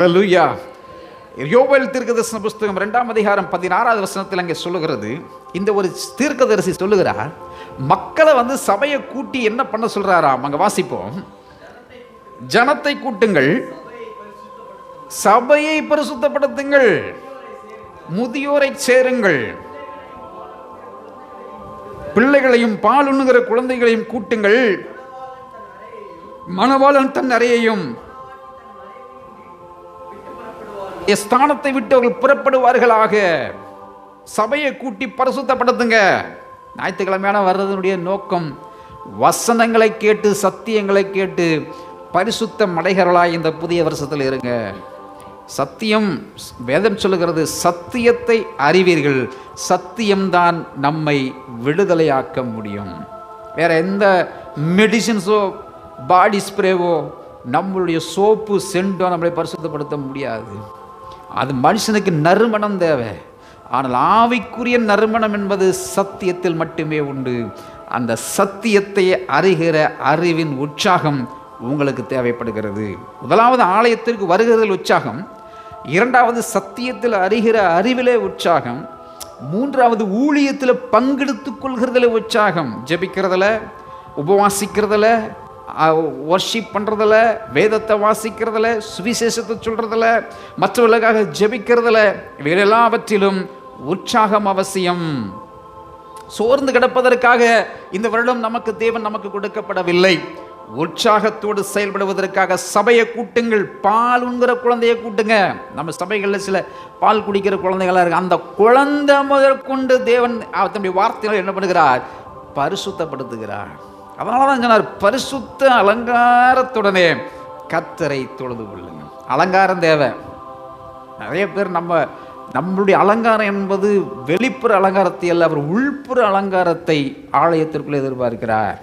ஹல்லேலூயா. யோவேல் தீர்க்கதரிசன புஸ்தகம் 2ஆம் அதிகாரம் 16வது வசனத்தில் அங்கே சொல்லுகிறது, இந்த ஒரு தீர்க்கதரிசி சொல்லுகிறார், மக்களை சபையை கூட்டி என்ன பண்ண சொல்றாராம். அங்க வாசிப்போம். ஜனத்தை கூட்டுங்கள், சபையை பரிசுத்தப்படுத்துங்கள், முதியோரை சேருங்கள், பிள்ளைகளையும் பால் உண்ணுகிற குழந்தைகளையும் கூட்டுங்கள், மணவாளன் தன் அறையையும் ஸ்தானத்தை விட்டு அவர்கள் புறப்படுவார்களாக. சபையை கூட்டி பரிசுத்தப்படுத்துங்க. ஞாயிற்றுக்கிழமையான வர்றதனுடைய நோக்கம் வசனங்களை கேட்டு சத்தியங்களை கேட்டு பரிசுத்தம் அடைகிறவர்களாய் இந்த புதிய வருஷத்தில் இருங்க. சத்தியம், வேதம் சொல்லுகிறது, சத்தியத்தை அறிவீர்கள், சத்தியம்தான் நம்மை விடுதலையாக்க முடியும். வேற எந்த மெடிசின்ஸோ பாடி ஸ்ப்ரேவோ நம்மளுடைய சோப்பு சென்டோ நம்மளை பரிசுத்தப்படுத்த முடியாது. அது மனுஷனுக்கு நறுமணம் தேவை. ஆனால் ஆவிக்குரிய நறுமணம் என்பது சத்தியத்தில் மட்டுமே உண்டு. அந்த சத்தியத்தை அறிகிற அறிவின் உற்சாகம் உங்களுக்கு தேவைப்படுகிறது. முதலாவது ஆலயத்திற்கு வருகிறதில் உற்சாகம், இரண்டாவது சத்தியத்தில் அறிகிற அறிவிலே உற்சாகம், மூன்றாவது ஊழியத்தில் பங்கெடுத்துக் கொள்கிறதுல உற்சாகம். ஜெபிக்கிறதுல, உபவாசிக்கிறதுல, வர்ஷிப் பண்ணுறதில், வேதத்தை வாசிக்கிறதில், சுவிசேஷத்தை சொல்கிறதில், மற்றவர்களுக்காக ஜெபிக்கிறதில், இவைகள் எல்லாவற்றிலும் உற்சாகம் அவசியம். சோர்ந்து கிடப்பதற்காக இந்த வருடம் தேவன் நமக்கு கொடுக்கப்படவில்லை. உற்சாகத்தோடு செயல்படுவதற்காக சபையை கூட்டுங்கள். பால் உண்கிற குழந்தையை கூட்டுங்க. நம்ம சபைகளில் சில பால் குடிக்கிற குழந்தைகளாக இருக்கு. அந்த குழந்தை முதற்கொண்டு தேவன் தன்னுடைய வார்த்தைகளை என்ன பண்ணுகிறார்? பரிசுத்தப்படுத்துகிறார். அதனால தான் சொன்னார், பரிசுத்த அலங்காரத்துடனே கர்த்தரை தொழுது கொள்ளுங்க. அலங்காரம் தேவை. நிறைய பேர் நம்மளுடைய அலங்காரம் என்பது வெளிப்புற அலங்காரத்தை அல்ல, அவர் உள்புற அலங்காரத்தை ஆலயத்திற்குள்ளே எதிர்பார்க்கிறார்.